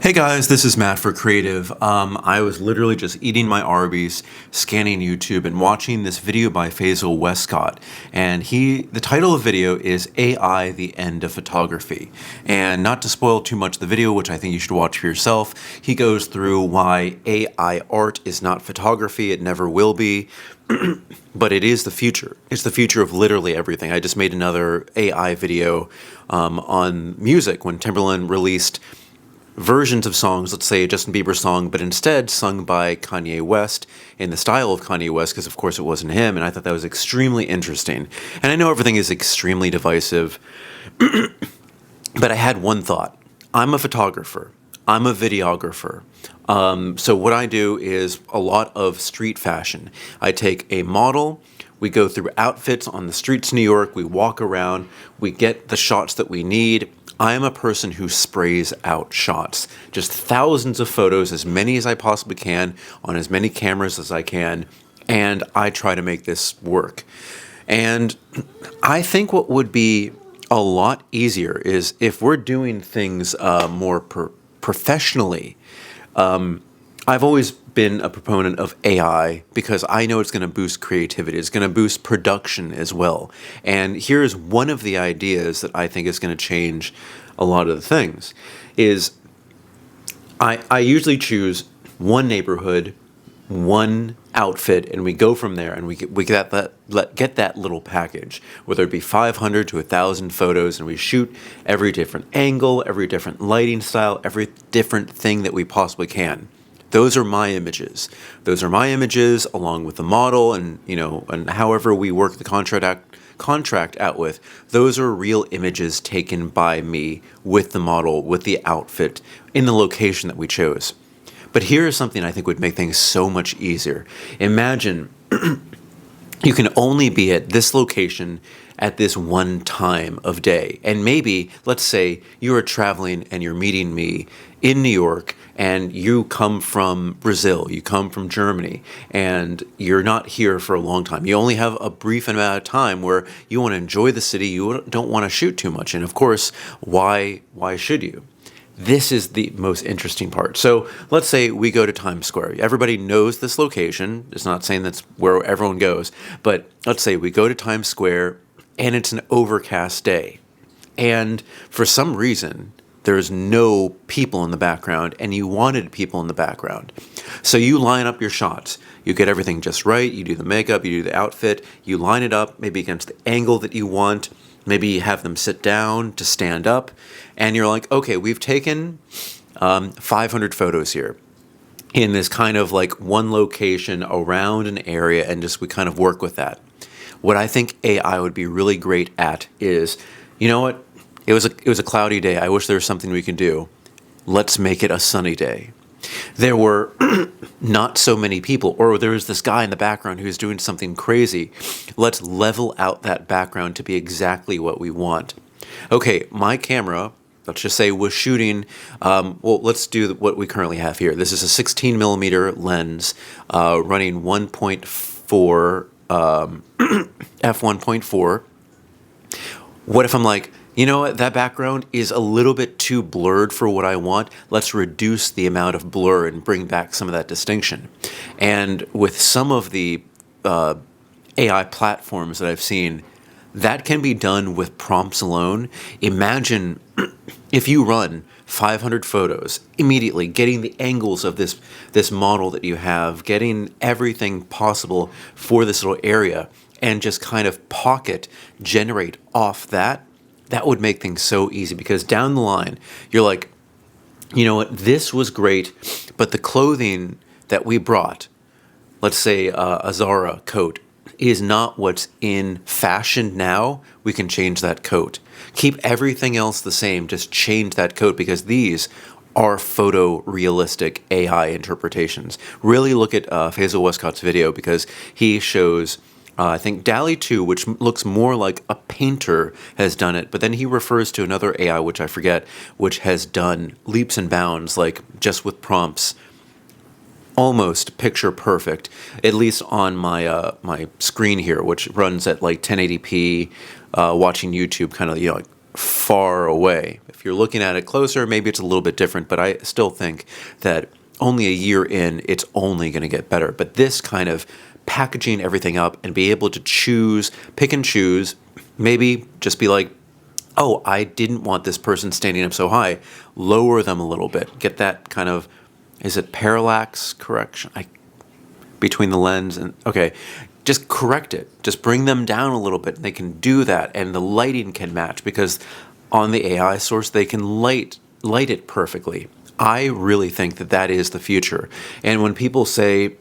Hey guys, this is Matt for Creative. I was literally just eating my Arby's, scanning YouTube, and watching this video by Faisal Westcott. And the title of the video is AI, the End of Photography. And not to spoil too much of the video, which I think you should watch for yourself, he goes through why AI art is not photography, it never will be, but it is the future. It's the future of literally everything. I just made another AI video on music when Timberland released versions of songs, let's say a Justin Bieber song, but instead sung by Kanye West in the style of Kanye West, because of course it wasn't him, and I thought that was extremely interesting. And I know everything is extremely divisive, but I had one thought. I'm a photographer. I'm a videographer. So what I do is a lot of street fashion. I take a model, we go through outfits on the streets of New York, we walk around, we get the shots that we need. I am a person who sprays out shots, just thousands of photos, as many as I possibly can, on as many cameras as I can, and I try to make this work. And I think what would be a lot easier is if we're doing things more professionally. I've always been a proponent of AI because I know it's going to boost creativity. It's going to boost production as well. And here's one of the ideas that I think is going to change a lot of the things is I usually choose one neighborhood, one outfit, and we go from there, and we get that little package, whether it be 500 to 1,000 photos, and we shoot every different angle, every different lighting style, every different thing that we possibly can. Those are my images. Those are my images along with the model and, and however we work the contract out with. Those are real images taken by me with the model, with the outfit, in the location that we chose. But here is something I think would make things so much easier. Imagine you can only be at this location at this one time of day. And maybe, let's say, you are traveling and you're meeting me in New York, and you come from Brazil, you come from Germany, and you're not here for a long time. You only have a brief amount of time where you want to enjoy the city, you don't want to shoot too much. And of course, why should you? This is the most interesting part. So let's say we go to Times Square. Everybody knows this location. It's not saying that's where everyone goes, but let's say we go to Times Square and it's an overcast day. And for some reason, there's no people in the background, and you wanted people in the background. So you line up your shots. You get everything just right. You do the makeup, you do the outfit, you line it up maybe against the angle that you want. Maybe you have them sit down to stand up, and you're like, okay, we've taken 500 photos here in this kind of like one location around an area, and just we kind of work with that. What I think AI would be really great at is, you know what? It was a cloudy day. I wish there was something we could do. Let's make it a sunny day. There were not so many people, or there was this guy in the background who's doing something crazy. Let's level out that background to be exactly what we want. Okay, my camera, let's just say, was shooting, let's do what we currently have here. This is a 16 millimeter lens running 1.4, f1.4. What if I'm like, you know what, that background is a little bit too blurred for what I want. Let's reduce the amount of blur and bring back some of that distinction. And with some of the AI platforms that I've seen, that can be done with prompts alone. Imagine if you run 500 photos, immediately getting the angles of this model that you have, getting everything possible for this little area, and just kind of generate off that. That would make things so easy, because down the line, you're like, you know what, this was great, but the clothing that we brought, let's say a Zara coat, is not what's in fashion now. We can change that coat. Keep everything else the same, just change that coat, because these are photorealistic AI interpretations. Really look at Faisal Westcott's video, because he shows I think DALL-E 2, which looks more like a painter, has done it, but then he refers to another AI, which I forget, which has done leaps and bounds, like just with prompts, almost picture perfect, at least on my my screen here, which runs at like 1080p, watching YouTube kind of, like far away. If you're looking at it closer, maybe it's a little bit different, but I still think that only a year in, it's only going to get better. But this kind of packaging everything up and be able to choose, pick and choose, maybe just be like, oh, I didn't want this person standing up so high. Lower them a little bit. Get that kind of, is it parallax correction? Between the lens and, okay, just correct it. Just bring them down a little bit. And they can do that, and the lighting can match, because on the AI source, they can light it perfectly. I really think that that is the future. And when people say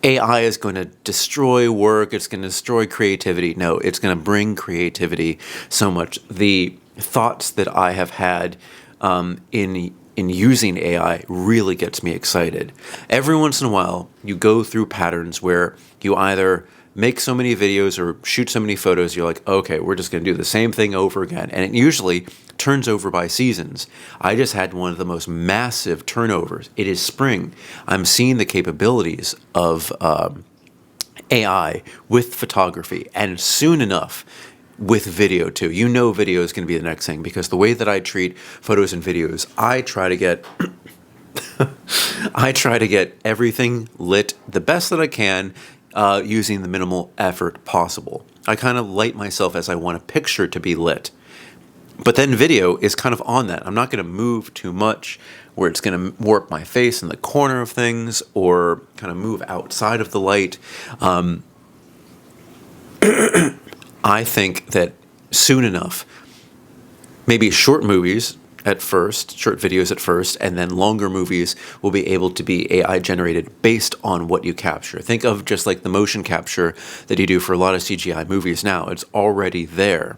AI is going to destroy work, it's going to destroy creativity. No, it's going to bring creativity so much. The thoughts that I have had in using AI really gets me excited. Every once in a while, you go through patterns where you either make so many videos or shoot so many photos, you're like, okay, we're just going to do the same thing over again. And it usually turns over by seasons. I just had one of the most massive turnovers. It is spring. I'm seeing the capabilities of AI with photography, and soon enough with video too. You know, video is going to be the next thing, because the way that I treat photos and videos, I try to get I try to get everything lit the best that I can, using the minimal effort possible. I kind of light myself as I want a picture to be lit. But then video is kind of on that. I'm not going to move too much where it's going to warp my face in the corner of things, or kind of move outside of the light. I think that soon enough, maybe short movies at first, short videos at first, and then longer movies will be able to be AI generated based on what you capture. Think of just like the motion capture that you do for a lot of CGI movies now. It's already there,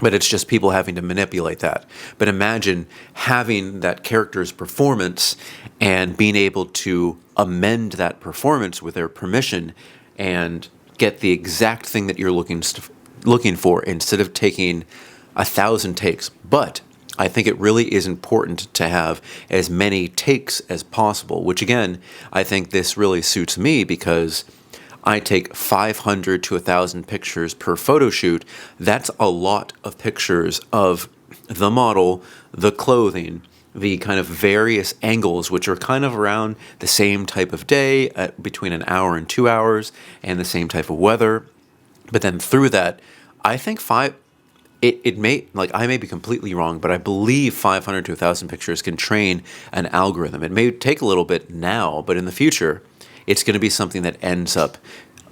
but it's just people having to manipulate that. But imagine having that character's performance and being able to amend that performance with their permission and get the exact thing that you're looking for, instead of taking 1,000 takes. But I think it really is important to have as many takes as possible, which again, I think this really suits me, because I take 500 to 1,000 pictures per photo shoot. That's a lot of pictures of the model, the clothing, the kind of various angles, which are kind of around the same type of day, between an hour and 2 hours, and the same type of weather. But then through that, I think it may, like, I may be completely wrong, but I believe 500 to 1,000 pictures can train an algorithm. It may take a little bit now, but in the future, it's going to be something that ends up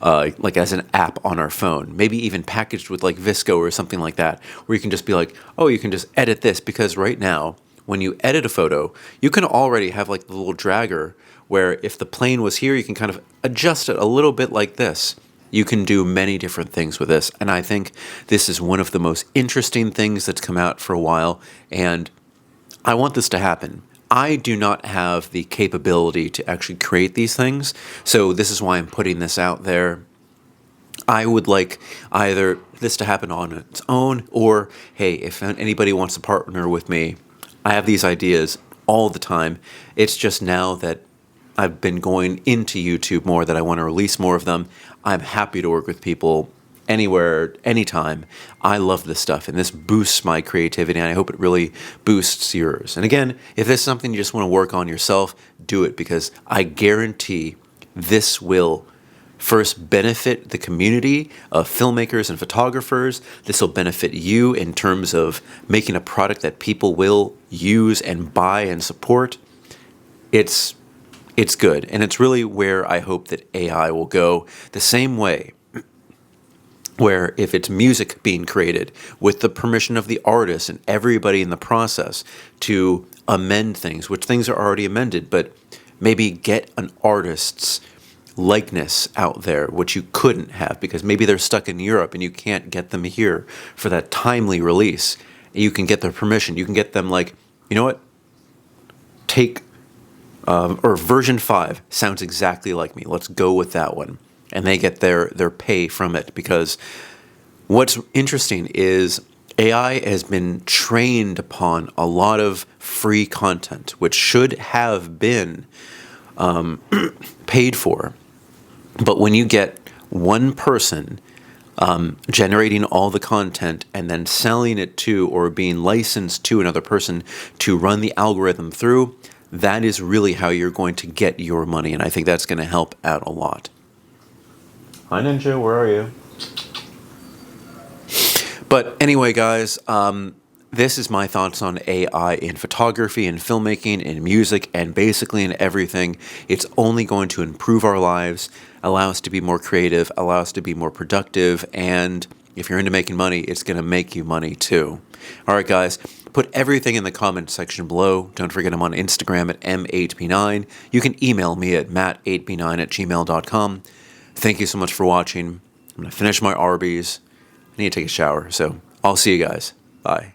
like as an app on our phone, maybe even packaged with like Visco or something like that, where you can just be like, oh, you can just edit this. Because right now, when you edit a photo, you can already have like the little dragger, where if the plane was here, you can kind of adjust it a little bit like this. You can do many different things with this. And I think this is one of the most interesting things that's come out for a while. And I want this to happen. I do not have the capability to actually create these things. So this is why I'm putting this out there. I would like either this to happen on its own, or, hey, if anybody wants to partner with me, I have these ideas all the time. It's just now that I've been going into YouTube more that I want to release more of them. I'm happy to work with people anywhere, anytime. I love this stuff, and this boosts my creativity, and I hope it really boosts yours. And again, if this is something you just want to work on yourself, do it, because I guarantee this will first benefit the community of filmmakers and photographers. This will benefit you in terms of making a product that people will use and buy and support. It's good, and it's really where I hope that AI will go, the same way where if it's music being created with the permission of the artist and everybody in the process to amend things, which things are already amended, but maybe get an artist's likeness out there, which you couldn't have because maybe they're stuck in Europe and you can't get them here for that timely release. You can get their permission. You can get them like, you know what, take or version 5 sounds exactly like me. Let's go with that one. And they get their pay from it, because what's interesting is AI has been trained upon a lot of free content, which should have been paid for. But when you get one person generating all the content and then selling it to or being licensed to another person to run the algorithm through, that is really how you're going to get your money. And I think that's going to help out a lot. Hi, Ninja, where are you? But anyway, guys, this is my thoughts on AI in photography and filmmaking, in music, and basically in everything. It's only going to improve our lives, allow us to be more creative, allow us to be more productive, and if you're into making money, it's going to make you money too. All right, guys, put everything in the comment section below. Don't forget I'm on Instagram at M8B9. You can email me at matt8b9@gmail.com. Thank you so much for watching. I'm going to finish my Arby's. I need to take a shower, so I'll see you guys. Bye.